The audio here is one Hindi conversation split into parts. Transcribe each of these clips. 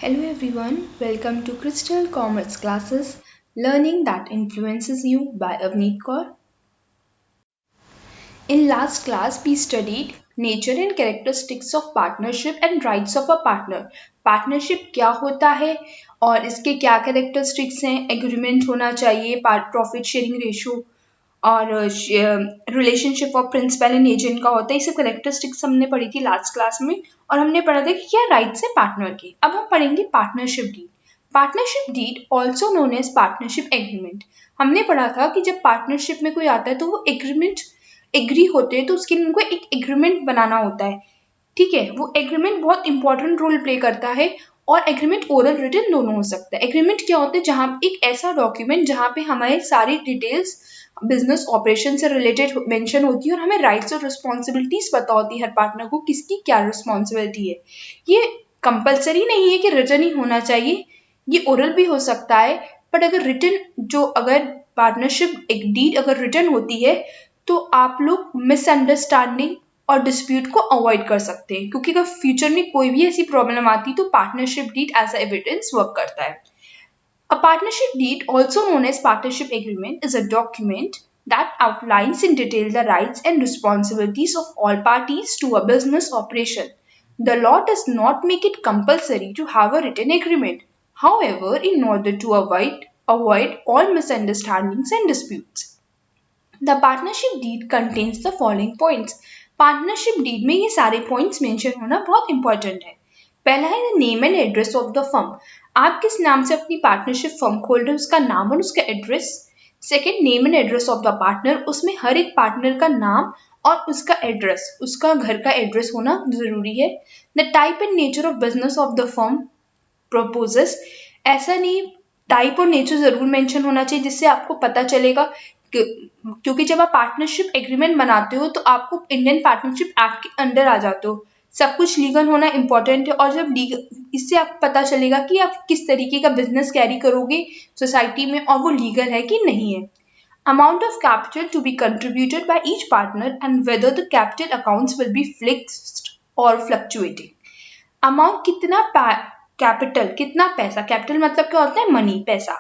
Hello everyone, welcome to Crystal Commerce Classes, Learning that Influences You by Avneet Kaur. In last class, we studied nature and characteristics of partnership and rights of a partner. Partnership क्या होता है और इसके क्या characteristics हैं, agreement होना चाहिए, profit sharing ratio और relationship of principal and agent का होता है। इसे करेक्टरिस्टिक्स हमने पढ़ी थी लास्ट क्लास में और हमने पढ़ा था कि क्या राइट्स है पार्टनर के। अब हम पढ़ेंगे partnership deed. Partnership deed also known as partnership agreement. हमने पढ़ा था कि जब पार्टनरशिप में कोई आता है तो वो एग्रीमेंट एग्री होते हैं तो उसके लिए उनको एक एग्रीमेंट बनाना होता है। ठीक है, वो एग्रीमेंट बहुत इंपॉर्टेंट रोल प्ले करता है और एग्रीमेंट ओरल रिटन दोनों हो सकता है। एग्रीमेंट क्या होता है? जहाँ एक ऐसा डॉक्यूमेंट जहाँ पे हमारी सारी डिटेल्स बिजनेस ऑपरेशन से रिलेटेड मेंशन होती है और हमें राइट्स और रिस्पॉन्सिबिलिटीज पता होती है हर पार्टनर को किसकी क्या रिस्पॉन्सिबिलिटी है। ये कंपलसरी नहीं है कि रिटन ही होना चाहिए, ये ओरल भी हो सकता है। बट अगर रिटन अगर पार्टनरशिप एक डीड अगर रिटन होती है तो आप लोग मिसअंडरस्टैंडिंग और डिस्प्यूट को अवॉइड कर सकते हैं, क्योंकि अगर फ्यूचर में कोई भी ऐसी प्रॉब्लम आती तो partnership deed as a evidence work करता है। A partnership deed, also known as partnership agreement, is a document that outlines in detail the rights and responsibilities of all parties to a business operation. The law does not make it compulsory to have a written agreement. However, in order to avoid all misunderstandings and disputes, the partnership deed contains the following points. Partnership deed में ये सारे पॉइंट्स मेंशन होना बहुत इंपॉर्टेंट है। पहला है name and address of the firm. आप किस नाम से अपनी पार्टनरशिप फर्म खोल रहे हो उसका नाम और उसका address. Second, name and address of the partner. उसमें हर एक पार्टनर का नाम और उसका एड्रेस, उसका घर का एड्रेस होना जरूरी है। The type and nature of business of the firm proposes. ऐसा नहीं, टाइप और नेचर जरूर मेंशन होना चाहिए जिससे आपको पता चलेगा क्योंकि जब आप पार्टनरशिप एग्रीमेंट बनाते हो तो आपको इंडियन पार्टनरशिप एक्ट के अंडर आ जाते हो। सब कुछ लीगल होना इंपॉर्टेंट है और जब लीगल, इससे आपको पता चलेगा कि आप किस तरीके का बिजनेस कैरी करोगे सोसाइटी में और वो लीगल है कि नहीं है। Amount of capital to be contributed by each partner and whether the capital accounts will be fixed और फ्लक्चुएटिंग। अमाउंट कितना कैपिटल, कितना पैसा, कैपिटल मतलब क्या होता है? मनी, पैसा।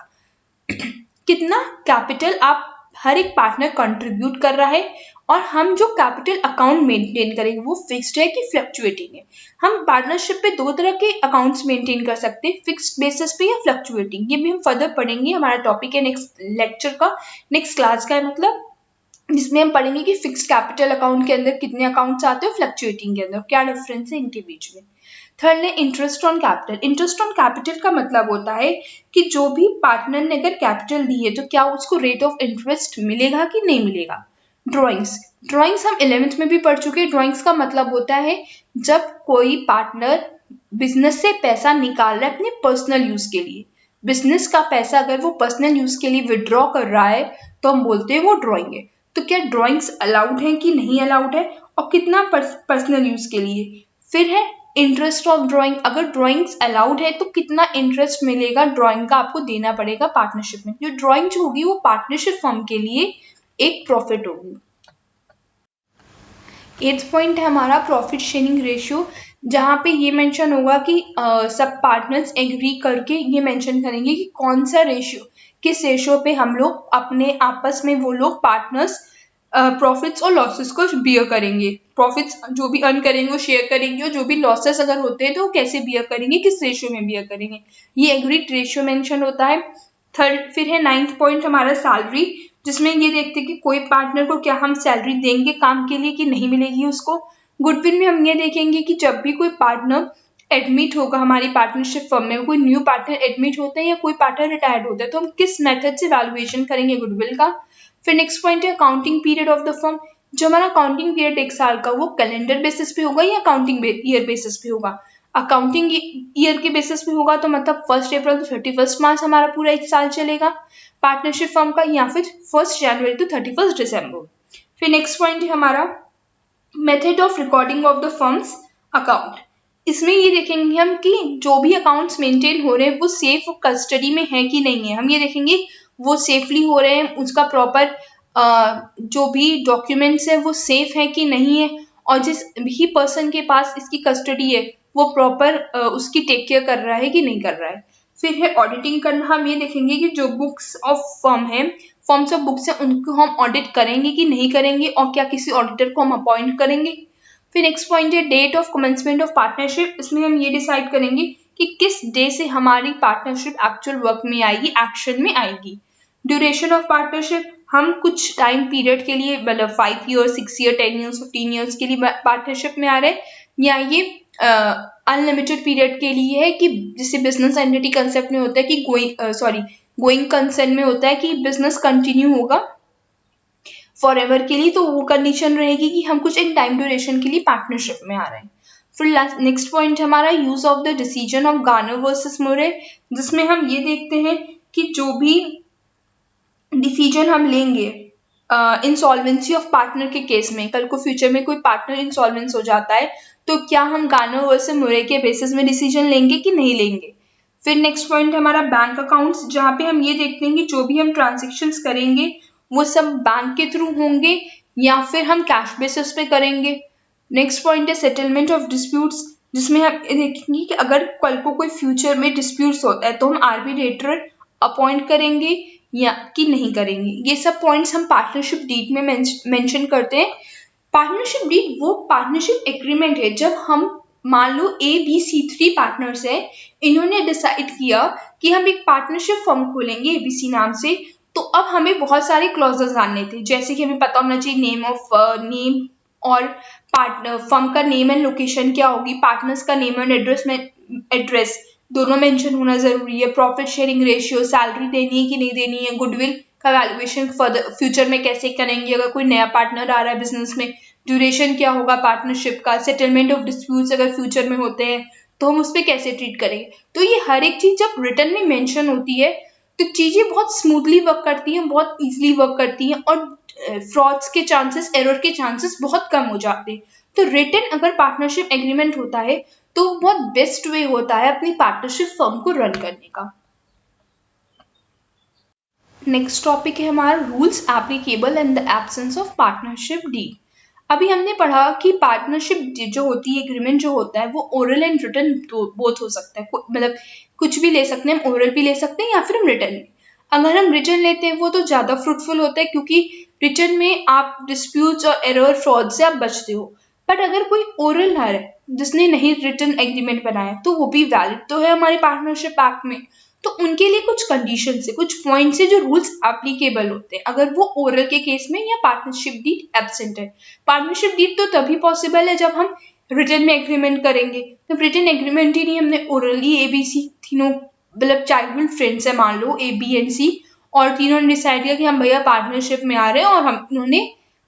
कितना कैपिटल आप हर एक पार्टनर कंट्रीब्यूट कर रहा है और हम जो कैपिटल अकाउंट मेंटेन करेंगे वो फिक्स्ड है कि फ्लक्चुएटिंग है। हम पार्टनरशिप पे दो तरह के अकाउंट्स मेंटेन कर सकते हैं, फिक्स्ड बेसिस पे या फ्लक्चुएटिंग। ये भी हम फर्दर पढ़ेंगे, हमारा टॉपिक है नेक्स्ट लेक्चर का, नेक्स्ट क्लास का है मतलब, जिसमें हम पढ़ेंगे कि फिक्स्ड कैपिटल अकाउंट के अंदर कितने अकाउंट्स आते हैं, फ्लक्चुएटिंग के अंदर क्या डिफरेंस है इनके बीच में। थर्ड है interest on capital. Interest on capital का मतलब होता है कि जो भी पार्टनर ने अगर कैपिटल दी है तो क्या उसको रेट ऑफ इंटरेस्ट मिलेगा कि नहीं मिलेगा। ड्राइंग्स हम 11th में भी पढ़ चुके हैं। ड्राइंग्स का मतलब होता है जब कोई पार्टनर बिजनेस से पैसा निकाल रहा है अपने पर्सनल यूज के लिए, बिजनेस का पैसा अगर वो पर्सनल यूज के लिए विड्रॉ कर रहा है तो हम बोलते हैं वो ड्राइंग है। तो क्या ड्राइंग्स अलाउड है कि नहीं अलाउड है और कितना पर्सनल यूज के लिए। फिर है इंटरेस्ट ऑफ ड्राइंग। अगर ड्राइंग्स अलाउड है तो कितना इंटरेस्ट मिलेगा ड्राइंग का आपको देना पड़ेगा पार्टनरशिप में। जो ड्राइंग जो होगी वो पार्टनरशिप फर्म के लिए एक प्रॉफिट होगी। 8th पॉइंट है हमारा प्रॉफिट शेयरिंग रेशियो, जहाँ पे ये मेंशन होगा कि सब पार्टनर्स एग्री करके ये मेंशन करेंगे कि कौन सा रेशियो, किस रेशियो पे हम लोग अपने आपस में वो लोग पार्टनर्स प्रॉफिट्स और लॉसेस को बियर करेंगे। प्रॉफिट्स जो भी अर्न करेंगे वो शेयर करेंगे और जो भी लॉसेस अगर होते हैं तो वो कैसे बियर करेंगे, किस रेशियो में बियर करेंगे, ये एग्रीड रेशियो मेंशन होता है। थर्ड, फिर है 9th पॉइंट हमारा सैलरी, जिसमें ये देखते हैं कि कोई पार्टनर को क्या हम सैलरी देंगे काम के लिए कि नहीं मिलेगी उसको। गुडविल में हम ये देखेंगे कि जब भी कोई पार्टनर एडमिट होगा हमारी पार्टनरशिप फर्म में, कोई न्यू पार्टनर एडमिट होता है या कोई पार्टनर रिटायर्ड होता है तो हम किस मेथड से वैल्यूएशन करेंगे गुडविल का। फिर नेक्स्ट पॉइंट है accounting period of the firm. जो हमारा अकाउंटिंग पीरियड 1 साल का वो कैलेंडर बेसिस पे होगा या अकाउंटिंग ईयर बेसिस पे होगा। अकाउंटिंग ईयर के बेसिस पे होगा तो मतलब 1 अप्रैल टू 31 मार्च हमारा पूरा 1 साल चलेगा पार्टनरशिप फर्म का, या फिर 1 जनवरी टू 31 दिसंबर। फिर नेक्स्ट पॉइंट है हमारा method of recording of the firms account. इसमें ये देखेंगे हम कि जो भी अकाउंट्स मेंटेन हो रहे हैं वो सेफ कस्टडी में है कि नहीं है। हम ये देखेंगे वो सेफली हो रहे हैं, उसका प्रॉपर जो भी डॉक्यूमेंट्स है वो सेफ है कि नहीं है, और जिस भी पर्सन के पास इसकी कस्टडी है वो प्रॉपर उसकी टेक केयर कर रहा है कि नहीं कर रहा है। फिर है ऑडिटिंग करना। हम ये देखेंगे कि जो बुक्स ऑफ फर्म है, फॉर्म्स ऑफ बुक्स है, उनको हम ऑडिट करेंगे कि नहीं करेंगे और क्या किसी ऑडिटर को हम अपॉइंट करेंगे। फिर नेक्स्ट पॉइंट है date of commencement of partnership. इसमें हम ये डिसाइड करेंगे कि किस डे से हमारी पार्टनरशिप एक्चुअल वर्क में आएगी, एक्शन में आएगी। ड्यूरेशन ऑफ पार्टनरशिप, हम कुछ टाइम पीरियड के लिए मतलब 5 ईयर, 6 ईयर, 10 ईयर्स, 15 ईयर्स के लिए पार्टनरशिप में आ रहे हैं, या ये अनलिमिटेड पीरियड के लिए है कि जिसे बिजनेस एंटिटी कंसेप्ट में होता है कि गोइंग कंसर्न में होता है कि बिजनेस कंटिन्यू होगा फॉर एवर के लिए, तो वो कंडीशन रहेगी कि हम कुछ एक टाइम ड्यूरेशन के लिए पार्टनरशिप में आ रहे हैं। फिर नेक्स्ट पॉइंट हमारा use of the decision of Garner versus मुरे, जिसमें हम ये देखते हैं कि जो भी डिसीजन हम लेंगे इंसॉल्वेंसी ऑफ पार्टनर के केस में, कल को फ्यूचर में कोई पार्टनर इंसॉल्वेंस हो जाता है तो क्या हम गार्नर वर्सेस मुरे के बेसिस में डिसीजन लेंगे कि नहीं लेंगे। फिर नेक्स्ट पॉइंट हमारा बैंक अकाउंट्स, जहाँ पे हम ये देखते हैं कि जो भी हम ट्रांजेक्शन्स करेंगे वो सब बैंक के थ्रू होंगे या फिर हम कैश बेसिस पे करेंगे। नेक्स्ट पॉइंट है सेटलमेंट ऑफ डिस्प्यूट्स, जिसमें हम देखेंगे कि अगर कल को कोई फ्यूचर में डिस्प्यूट्स होता है तो हम आर्बिट्रेटर अपॉइंट करेंगे या कि नहीं करेंगे। ये सब पॉइंट्स हम पार्टनरशिप डीड में मेंशन करते हैं। पार्टनरशिप डीड वो पार्टनरशिप एग्रीमेंट है जब हम मान लो ABC3 पार्टनर्स है, इन्होंने डिसाइड किया कि हम एक पार्टनरशिप फर्म खोलेंगे ABC नाम से, तो अब हमें बहुत सारे क्लॉजेस डालने थे, जैसे कि हमें पता होना चाहिए नेम और पार्टनर फर्म का नेम एंड लोकेशन क्या होगी, पार्टनर्स का नेम एंड एड्रेस दोनों मेंशन होना जरूरी है, प्रॉफिट शेयरिंग रेशियो, सैलरी देनी है कि नहीं देनी है, गुडविल का वैल्यूएशन फ्यूचर में कैसे करेंगे अगर कोई नया पार्टनर आ रहा है बिजनेस में, ड्यूरेशन क्या होगा पार्टनरशिप का, सेटलमेंट ऑफ डिस्प्यूट्स अगर फ्यूचर में होते हैं तो हम उस पर कैसे ट्रीट करेंगे। तो ये हर एक चीज जब रिटर्न में मेंशन होती है तो चीजें बहुत स्मूथली वर्क करती हैं, बहुत इजीली वर्क करती हैं और फ्रॉड्स के चांसेस, एरर के चांसेस बहुत कम हो जाते हैं। तो रिटन अगर पार्टनरशिप एग्रीमेंट होता है तो बहुत बेस्ट वे होता है अपनी पार्टनरशिप फर्म को रन करने का। नेक्स्ट टॉपिक है हमारा rules applicable in the absence of partnership deed. अभी हमने पढ़ा कि पार्टनरशिप जो होती है, एग्रीमेंट जो होता है वो ओरल एंड रिटन बोथ हो सकता है, मतलब कुछ भी ले सकते हैं, हम ओरल भी ले सकते हैं या फिर हम रिटन में। अगर हम रिटन लेते हैं वो तो ज़्यादा फ्रूटफुल होता है क्योंकि रिटन में आप डिस्प्यूट्स और एरर फ्रॉड से आप बचते हो। बट अगर कोई ओरल है जिसने नहीं रिटन एग्रीमेंट बनाया तो वो भी वैलिड तो है हमारे पार्टनरशिप एक्ट में, तो उनके लिए कुछ कंडीशन से, कुछ पॉइंट से जो रूल्स एप्लीकेबल होते हैं अगर वो ओरल के केस में या पार्टनरशिप डीड एब्सेंट है। पार्टनरशिप डीड तो तभी पॉसिबल है जब हम रिटन में एग्रीमेंट करेंगे, तो रिटन एग्रीमेंट ही नहीं, हमने ओरली ABC तीनों मतलब चाइल्डहुड फ्रेंड्स है मान लो A, B and C, और तीनों ने डिसाइड किया कि हम भैया पार्टनरशिप में आ रहे हैं और हम उन्होंने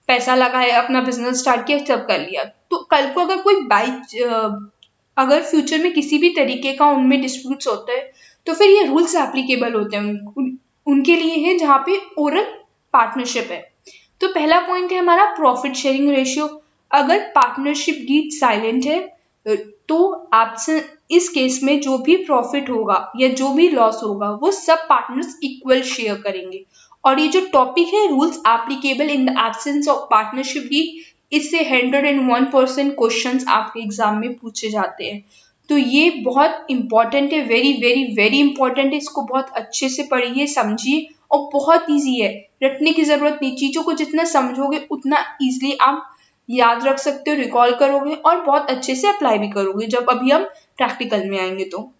पैसा लगाया, अपना बिजनेस स्टार्ट किया, सब कर लिया। तो कल को अगर कोई अगर फ्यूचर में किसी भी तरीके का उनमें डिस्प्यूट्स होता है तो फिर ये रूल्स एप्लीकेबल होते हैं उनके लिए है जहाँ पे ओरल पार्टनरशिप है। तो पहला पॉइंट है हमारा प्रॉफिट शेयरिंग रेशियो। अगर पार्टनरशिप डीड साइलेंट है तो आपसे इस केस में जो भी प्रॉफिट होगा या जो भी लॉस होगा वो सब पार्टनर्स इक्वल शेयर करेंगे। और ये जो टॉपिक है rules applicable in the absence of partnership deed, इससे 101% क्वेश्चंस आपके एग्जाम में पूछे जाते हैं। तो ये बहुत इंपॉर्टेंट है, वेरी वेरी वेरी इंपॉर्टेंट है, इसको बहुत अच्छे से पढ़िए, समझिए, और बहुत इजी है, रटने की जरूरत नहीं, चीजों को जितना समझोगे उतना इजीली आप याद रख सकते हो, रिकॉल करोगे और बहुत अच्छे से अप्लाई भी करोगे जब अभी हम प्रैक्टिकल में आएंगे। तो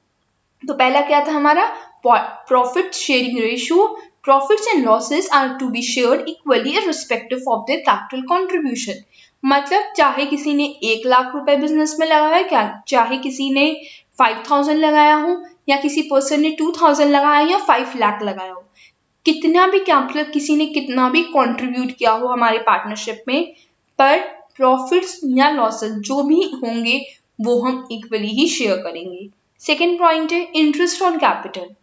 पहला क्या था हमारा profit sharing ratio. Profits and losses are to be shared equally respective of their capital contribution. मतलब चाहे किसी ने 1 लाख रुपए बिजनेस में लगाया, क्या चाहे किसी ने 5000 लगाया हो या किसी पर्सन ने 2000 लगाया या 5 लाख लगाया हो, कितना भी कैपिटल किसी ने कितना भी कंट्रीब्यूट किया हो हमारे पार्टनरशिप में, पर प्रॉफिट्स या लॉसेस जो भी होंगे वो हम इक्वली ही शेयर करेंगे। सेकेंड पॉइंट है इंटरेस्ट ऑन कैपिटल।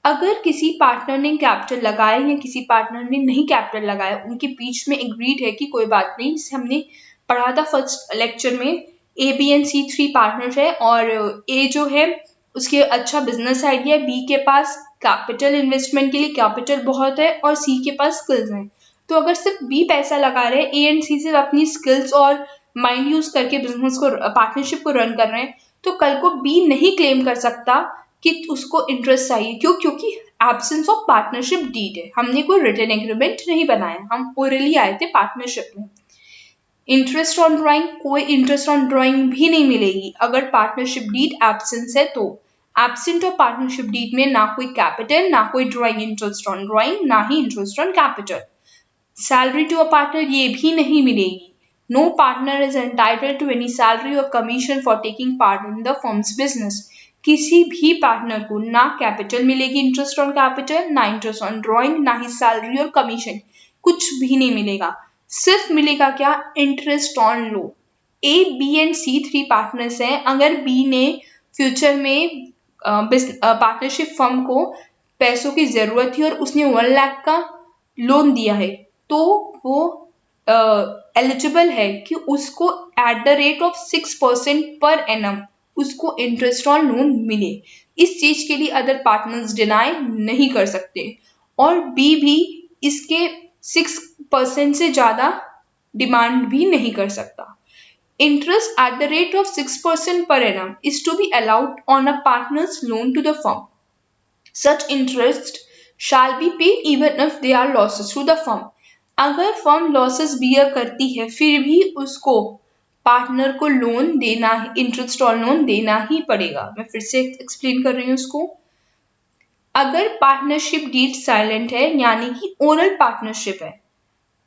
अगर किसी पार्टनर ने कैपिटल लगाया या किसी पार्टनर ने नहीं कैपिटल लगाया, उनके बीच में एग्रीड है कि कोई बात नहीं, जिसे हमने पढ़ा था फर्स्ट लेक्चर में, A, B and C 3 partners है और A जो है उसके अच्छा बिजनेस आइडिया है, B के पास कैपिटल इन्वेस्टमेंट के लिए कैपिटल बहुत है और C के पास स्किल्स हैं। तो अगर सिर्फ B पैसा लगा रहे हैं, A and C सिर्फ अपनी स्किल्स और माइंड यूज करके बिजनेस को, पार्टनरशिप को रन कर रहे हैं, तो कल को बी नहीं क्लेम कर सकता कि उसको इंटरेस्ट चाहिए। क्यों? क्योंकि एब्सेंस ऑफ पार्टनरशिप डीड है, हमने कोई रिटन एग्रीमेंट नहीं बनाया, हम ओरली आए थे पार्टनरशिप में। इंटरेस्ट ऑन ड्राइंग, कोई इंटरेस्ट ऑन ड्राइंग भी नहीं मिलेगी अगर पार्टनरशिप डीड एब्सेंस है तो। एब्सेंट ऑफ पार्टनरशिप डीड में ना कोई कैपिटल, ना कोई ड्राइंग इंटरेस्ट ऑन ड्राइंग, ना ही interest on capital. Salary to a partner ये भी नहीं मिलेगी। No partner is entitled to any salary और commission for taking part in the firm's business. किसी भी पार्टनर को ना कैपिटल मिलेगी, इंटरेस्ट ऑन कैपिटल, ना इंटरेस्ट ऑन ड्राइंग, ना ही सैलरी और कमीशन, कुछ भी नहीं मिलेगा। सिर्फ मिलेगा क्या? Interest on loan. A, B and C 3 partners हैं। अगर बी ने फ्यूचर में पार्टनरशिप फर्म को पैसों की जरूरत थी और उसने 1 लाख का लोन दिया है, तो वो एलिजिबल है कि उसको eight the rate of 6% per annum उसको इंटरेस्ट ऑन लोन मिले। इस चीज के लिए अदर पार्टनर्स डिनाई नहीं कर सकते और बी भी इसके 6% से ज्यादा डिमांड भी नहीं कर सकता। Interest at the rate of 6% per annum is to be allowed on a partner's loan to the firm. Such interest shall be paid even if there are losses to the firm. अगर फर्म लॉसेस बियर करती है फिर भी उसको पार्टनर को लोन देना, इंटरेस्ट ऑन लोन देना ही पड़ेगा। मैं फिर से एक्सप्लेन कर रही हूँ उसको। अगर पार्टनरशिप डीड साइलेंट है यानी कि ओरल पार्टनरशिप है,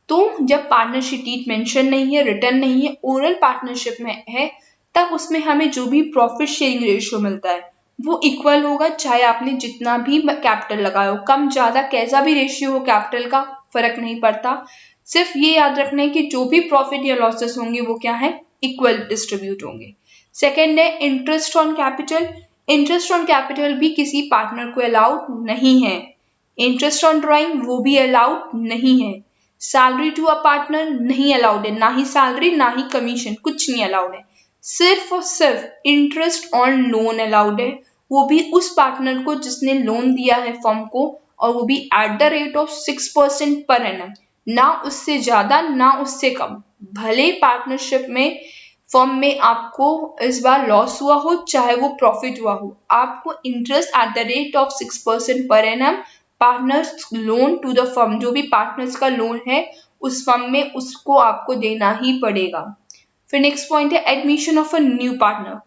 तो जब पार्टनरशिप डीड मेंशन नहीं है, रिटर्न नहीं है, ओरल पार्टनरशिप में है, तब उसमें हमें जो भी प्रॉफिट शेयरिंग रेशियो मिलता है वो इक्वल होगा, चाहे आपने जितना भी कैपिटल लगाया हो, कम ज्यादा कैसा भी रेशियो हो कैपिटल का फर्क नहीं पड़ता। सिर्फ ये याद रखना है कि जो भी प्रॉफिट या लॉसेस होंगे वो क्या है, इक्वल डिस्ट्रीब्यूट होंगे। सेकेंड है interest on capital. Interest on capital भी किसी पार्टनर को अलाउड नहीं है। इंटरेस्ट ऑन ड्राइंग वो भी अलाउड नहीं है। सैलरी टू अ पार्टनर नहीं अलाउड है, ना ही सैलरी ना ही कमीशन, कुछ नहीं अलाउड है। सिर्फ और सिर्फ इंटरेस्ट ऑन लोन अलाउड है, वो भी उस पार्टनर को जिसने लोन दिया है फर्म को, और वो भी eight the rate of 6% per annum, ना उससे ज्यादा ना उससे कम। भले पार्टनरशिप में फर्म में आपको इस बार लॉस हुआ हो चाहे वो प्रॉफिट हुआ हो, आपको interest at the rate of 6% per annum partners loan to the firm, जो भी पार्टनर्स का लोन है उस फर्म में, उसको आपको देना ही पड़ेगा। फिर नेक्स्ट पॉइंट है admission of a new partner.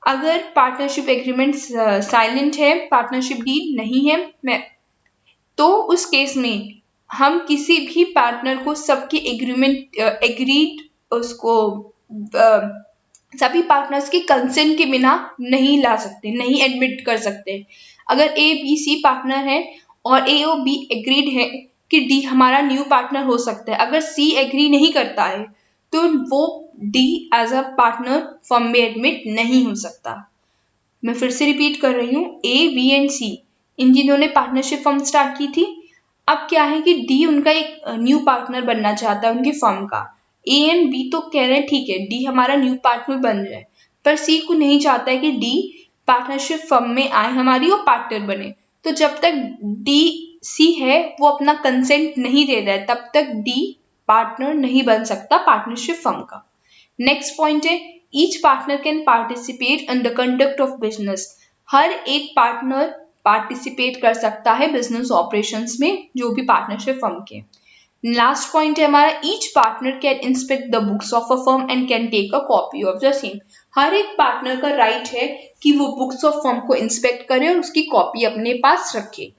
अगर पार्टनरशिप एग्रीमेंट साइलेंट है, पार्टनरशिप डीड नहीं है, तो उस केस में हम किसी भी पार्टनर को सबकी एग्रीमेंट एग्रीड उसको सभी पार्टनर्स के कंसेंट के बिना नहीं ला सकते, नहीं एडमिट कर सकते। अगर ए बी सी पार्टनर है और ए और बी एग्रीड है कि डी हमारा न्यू पार्टनर हो सकता है, अगर सी एग्री नहीं करता है तो वो D as a partner firm में एडमिट नहीं हो सकता। मैं फिर से रिपीट कर रही हूँ, ए बी एंड सी इन जिन्होंने पार्टनरशिप फर्म स्टार्ट की थी, अब क्या है कि डी उनका एक न्यू पार्टनर बनना चाहता है उनकी फर्म का। ए एंड बी तो कह रहे हैं ठीक है डी हमारा न्यू पार्टनर बन जाए, पर सी को नहीं चाहता है कि डी पार्टनरशिप फर्म में आए हमारी और पार्टनर बने। तो जब तक डी सी है वो अपना कंसेंट नहीं दे रहा है, तब तक डी पार्टनर नहीं बन सकता पार्टनरशिप फर्म का। नेक्स्ट पॉइंट है each partner can participate in the conduct of business. हर एक पार्टनर पार्टिसिपेट कर सकता है बिजनेस ऑपरेशंस में, जो भी पार्टनरशिप फर्म के। लास्ट पॉइंट है हमारा each partner can inspect the books of a firm and can take a copy of the same. हर एक पार्टनर का राइट है कि वो बुक्स ऑफ फर्म को इंस्पेक्ट करे और उसकी कॉपी अपने पास रखे।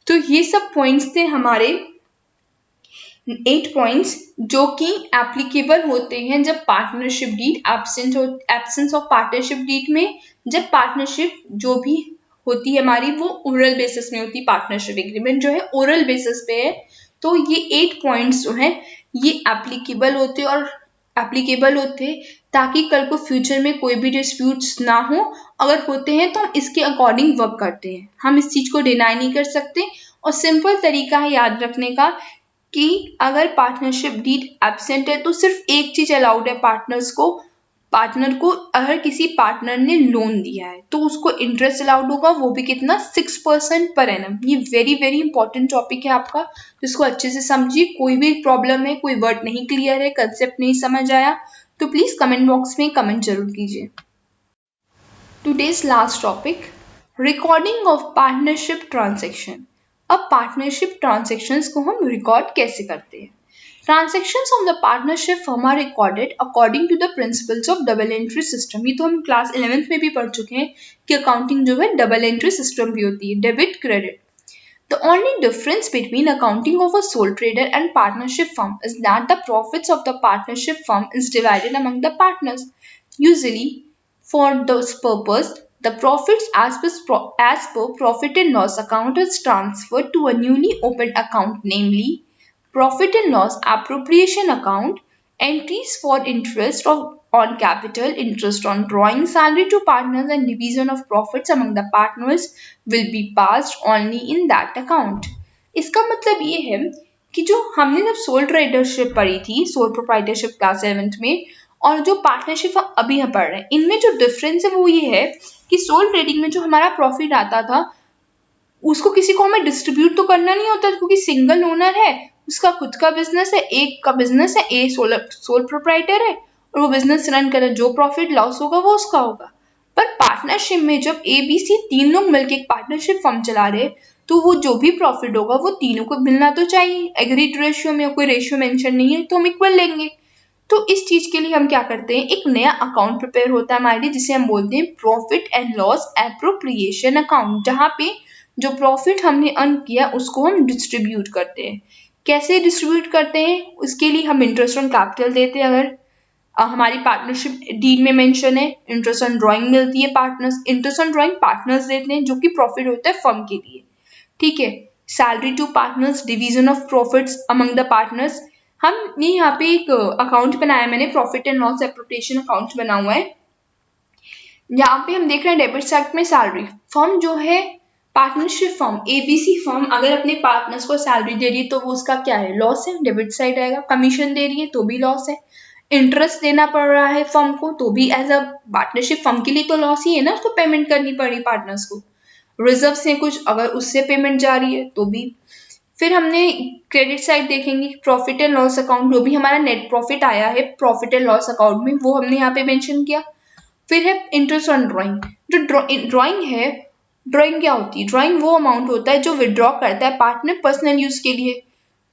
तो ये सब पॉइंट्स थे हमारे 8 पॉइंट्स जो कि एप्लीकेबल होते हैं जब partnership deed absence of partnership deed में, जब पार्टनरशिप जो भी होती है हमारी वो ओरल बेसिस में होती है, पार्टनरशिप एग्रीमेंट जो है ओरल बेसिस पे है। तो ये 8 पॉइंट्स जो हैं ये एप्लीकेबल होते ताकि कल को फ्यूचर में कोई भी डिस्प्यूट्स ना हो। अगर होते हैं तो हम इसके अकॉर्डिंग वर्क करते हैं, हम इस चीज को डिनाई नहीं कर सकते। और सिंपल तरीका है याद रखने का कि अगर पार्टनरशिप डीड एब्सेंट है तो सिर्फ एक चीज अलाउड है पार्टनर को अगर किसी पार्टनर ने लोन दिया है तो उसको इंटरेस्ट अलाउड होगा, वो भी कितना 6% पर एनम। ये वेरी वेरी इंपॉर्टेंट टॉपिक है आपका, जिसको अच्छे से समझिए। कोई भी प्रॉब्लम है, कोई वर्ड नहीं क्लियर है, कंसेप्ट नहीं समझ आया तो प्लीज कमेंट बॉक्स में कमेंट जरूर कीजिए। Today's last topic, recording of partnership transaction. अब पार्टनरशिप ट्रांजेक्शन्स को हम रिकॉर्ड कैसे करते हैं? Transactions of the partnership firm are recorded according to the principles of double entry system. ये तो हम क्लास 11th में भी पढ़ चुके हैं कि अकाउंटिंग जो है डबल एंट्री सिस्टम भी होती है, debit credit. The only difference between accounting of a sole trader and partnership firm is that the profits of the partnership firm is divided among the partners. Usually, for this purpose, the profits as per profit and loss account is transferred to a newly opened account, namely profit and loss appropriation account. Entries for interest on capital, interest on drawing, salary to partners and division of profits among the partners will be passed only in that account. इसका मतलब ये है कि जो हमने जब सोल ट्रेडरशिप पढ़ी थी, सोल प्रोप्राइटरशिप क्लास 11th में, और जो पार्टनरशिप अभी हम पढ़ रहे हैं, इनमें जो डिफरेंस है वो ये है कि सोल ट्रेडिंग में जो हमारा प्रॉफिट आता था उसको किसी को हमें डिस्ट्रीब्यूट तो करना नहीं होता क्योंकि सिंगल ओनर है, उसका खुद का बिजनेस है, एक का बिजनेस है, ए सोल प्रोप्राइटर है और वो बिजनेस रन करे, जो प्रॉफिट लॉस होगा वो उसका होगा. पर पार्टनरशिप में जब ए बी सी तीन लोग मिलकर एक पार्टनरशिप फर्म चला रहे तो वो जो भी प्रॉफिट होगा वो तीनों को मिलना तो चाहिए. एग्रीड रेशियो में कोई रेशियो मेंशन नहीं है तो हम इक्वल लेंगे. तो इस चीज के लिए हम क्या करते हैं, एक नया अकाउंट प्रिपेयर होता है हमारे लिए जिसे हम बोलते हैं profit and loss appropriation account, जहाँ पे जो प्रॉफिट हमने अर्न किया उसको हम डिस्ट्रीब्यूट करते हैं. कैसे डिस्ट्रीब्यूट करते हैं, उसके लिए हम इंटरेस्ट ऑन कैपिटल देते हैं. अगर हमारी पार्टनरशिप डीड में मेंशन है, इंटरेस्ट ऑन ड्राइंग मिलती है partners, interest on drawing partners देते हैं जो कि प्रॉफिट होता है फर्म के लिए. ठीक है. Salary to partners, division of profits among the partners. हमने यहाँ पे एक अकाउंट बनाया, मैंने profit and loss appropriation account बना हुआ है. यहाँ पे हम देख रहे हैं डेबिट साइड में सैलरी. फर्म जो है पार्टनरशिप फर्म, एबीसी फर्म अगर अपने पार्टनर्स को सैलरी दे रही है तो वो उसका क्या है, लॉस है, डेबिट साइड आएगा. कमीशन दे रही है तो भी लॉस है. इंटरेस्ट देना पड़ रहा है फर्म को तो भी एज अ पार्टनरशिप फर्म के लिए तो लॉस ही है ना, उसको पेमेंट करनी पड़ी पार्टनर्स को. रिजर्व से कुछ अगर उससे पेमेंट जा रही है तो भी. फिर हमने क्रेडिट साइड देखेंगे, प्रॉफिट एंड लॉस अकाउंट, जो भी हमारा नेट प्रॉफिट आया है प्रॉफिट एंड लॉस अकाउंट में वो हमने यहाँ पे मेंशन किया. फिर है इंटरेस्ट ऑन ड्राइंग. जो ड्राइंग है, ड्राइंग क्या होती है, ड्राइंग वो अमाउंट होता है जो विड्रॉ करता है पार्टनर पर्सनल यूज के लिए,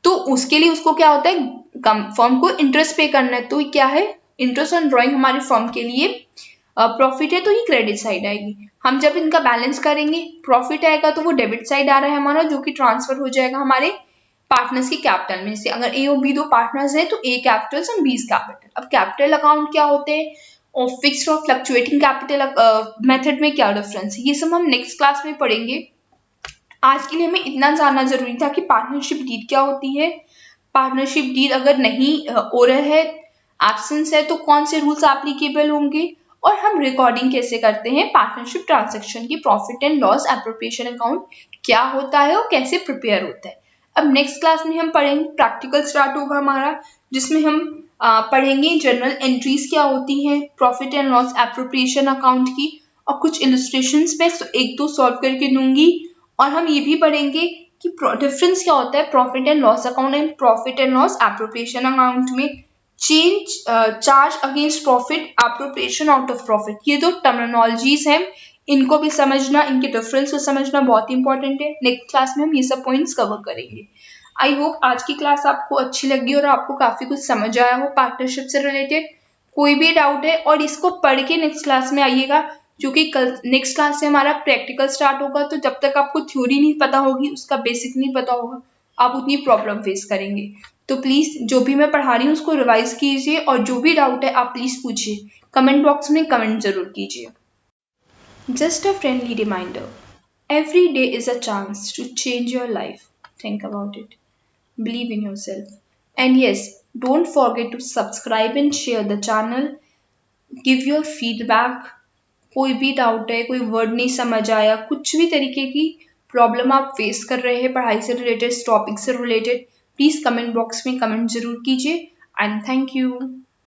तो उसके लिए उसको क्या होता है, फर्म को इंटरेस्ट पे करना है. तो क्या है, इंटरेस्ट ऑन ड्राइंग हमारे फर्म के लिए प्रॉफिट है तो ये क्रेडिट साइड आएगी. हम जब इनका बैलेंस करेंगे प्रॉफिट आएगा तो वो डेबिट साइड आ रहा है हमारा, जो कि ट्रांसफर हो जाएगा हमारे पार्टनर्स के कैपिटल में से. अगर ए और बी दो पार्टनर्स हैं तो ए कैपिटल और बी कैपिटल. अब कैपिटल अकाउंट क्या होते हैं और फिक्स्ड और फ्लक्चुएटिंग कैपिटल मेथड में क्या डिफरेंस है, ये सब हम नेक्स्ट क्लास में पढ़ेंगे. आज के लिए हमें इतना जानना जरूरी था कि पार्टनरशिप डीड क्या होती है, पार्टनरशिप डीड अगर नहीं हो रहा है, एब्सेंस है, तो कौन से रूल्स एप्लीकेबल होंगे, और हम रिकॉर्डिंग कैसे करते हैं पार्टनरशिप ट्रांजैक्शन की. Profit and loss appropriation account क्या होता है और कैसे प्रिपेयर होता है. अब नेक्स्ट क्लास में हम पढ़ेंगे, प्रैक्टिकल स्टार्ट होगा हमारा, जिसमें हम पढ़ेंगे जनरल एंट्रीज क्या होती हैं profit and loss appropriation account की, और कुछ इलस्ट्रेशंस में एक दो सॉल्व करके दूंगी. और हम ये भी पढ़ेंगे कि डिफरेंस क्या होता है profit and loss account and profit and loss appropriation account में. Change charge against profit, appropriation out of profit, ये दो टर्मिनोलॉजीज हैं, इनको भी समझना, इनके डिफरेंस को समझना बहुत इंपॉर्टेंट है. नेक्स्ट क्लास में हम ये सब पॉइंट्स कवर करेंगे. आई होप आज की क्लास आपको अच्छी लगी और आपको काफी कुछ समझ आया हो पार्टनरशिप से रिलेटेड. कोई भी डाउट है और इसको पढ़ के नेक्स्ट क्लास में आइएगा, क्योंकि कल नेक्स्ट क्लास से हमारा प्रैक्टिकल स्टार्ट होगा. तो जब तक आपको थ्योरी नहीं पता होगी, उसका बेसिक नहीं पता होगा, आप उतनी प्रॉब्लम फेस करेंगे. तो प्लीज जो भी मैं पढ़ा रही हूँ उसको रिवाइज कीजिए, और जो भी डाउट है आप प्लीज पूछिए, कमेंट बॉक्स में कमेंट जरूर कीजिए. Just a friendly reminder, every day is a chance to change your life. Think about it. Believe in yourself. And yes, don't forget to subscribe and share the channel. Give your feedback. कोई भी डाउट है, कोई वर्ड नहीं समझ आया, कुछ भी तरीके की प्रॉब्लम आप फेस कर रहे हैं पढ़ाई से रिलेटेड, टॉपिक से रिलेटेड, प्लीज कमेंट बॉक्स में कमेंट जरूर कीजिए. And thank you.